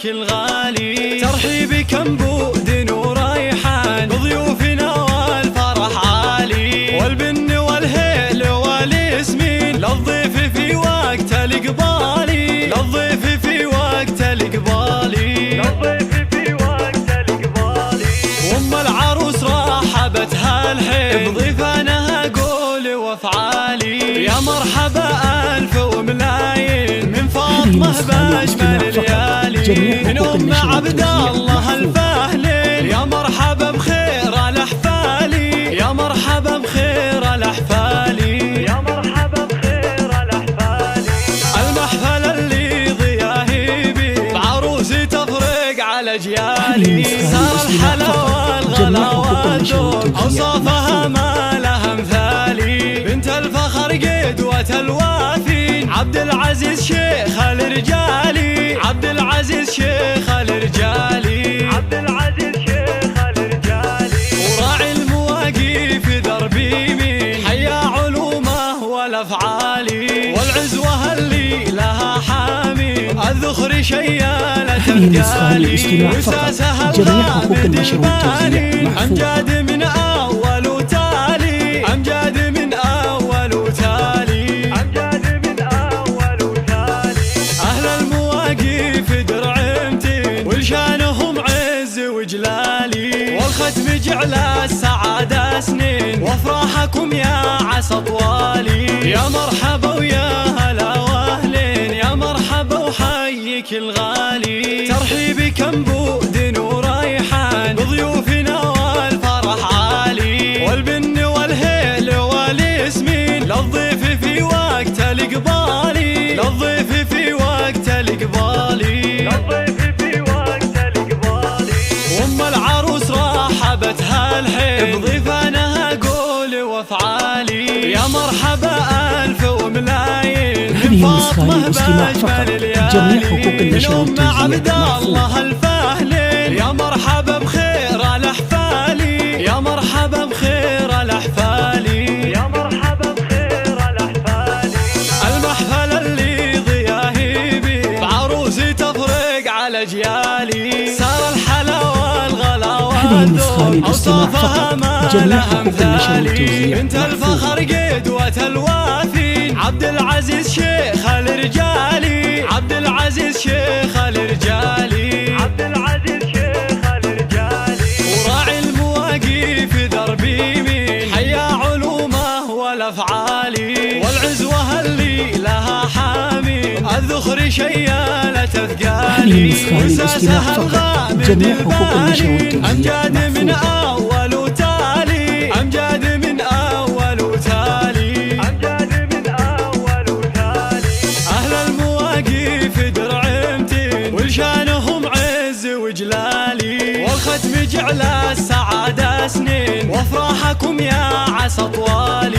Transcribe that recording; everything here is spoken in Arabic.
حيك الغالي. ترحيبكم بود وريحان بضيوفنا والفرح عالي، والبن والهيل والياسمين للضيف في وقت الإقبالي، للضيف في وقت الإقبالي، للضيف في وقت الإقبالي. وأم العروس رحبتها الحين بضيفانها قولي وافعالي. يا مرحبا ألف وملايين من فاطمة بأجمل الليالي، من أم عبد الله الفهلين. يا مرحبا بخير الأحفالي، يا مرحبا بخير الأحفالي، يا مرحبا بخير الأحفالي. المحفل اللي ضياهي بي بعروسي تفرق على أجيالي. صار الحلاوة الغلا والذوق أوصافها ما لها مثالي. بنت الفخر قدوة الوافين عبد العزيز شيخ الرجالي، عبد العزيز شيخ الرجالي، عبد العزيز شيخ الرجالي. وراعي المواقف دربي مين حيا علومه والافعالي، والعزوه اللي لها حامين الذخر شيالة الرجالي. وساسها الغامد الباني امجاد من اول وتالي، امجاد من اول وتالي، امجاد من اول وتالي. اهل المواقف درعمتين ولشانهم عز وجلالي، والختم جعل السعادة سنين وافراحكم يا عسى طوالي. يا مرحبا ويا هلا واهلين، يا مرحبا وحيك الغالي. ترحيبكم بود وريحان بضيوفنا والفرح عالي، والبن والهيل والياسمين للضيف في وقت الإقبالي، للضيف في وقت الإقبالي، للضيف في وقت الإقبالي. وأم العروس رحبتها الحين بضيفانها قولي وافعالي. يا مرحبا ألف وملايين من فاطمة بأجمل الليالي، من أم عبد الله الفهلين. يا مرحبا بخير الأحفالي، يا مرحبا بخير الأحفالي، يا مرحبا بخير الأحفالي. المحفل اللي ضياهي بي بعروسي تفرق على أجيالي. صار الحلاوة الغلا والذوق أوصافها ما لها مثالي. بنت الفخر قدوة الوافين عبد العزيز شيخ الرجالي، عبد العزيز شيخ الرجالي، عبد العزيز شيخ الرجالي. وراعي المواقف دربي مين حيا علومه والافعالي، والعزوه اللي لها حامين الذخر شيالة اثقالي. وساسها الغامد الباني امجاد من اول وتالي، امجاد من اول وتالي، امجاد من اول وتالي. اهل المواقف درعمتين ولشانهم عز وجلالي، والختم جعل السعادة سنين وافراحكم يا عسى طوالي.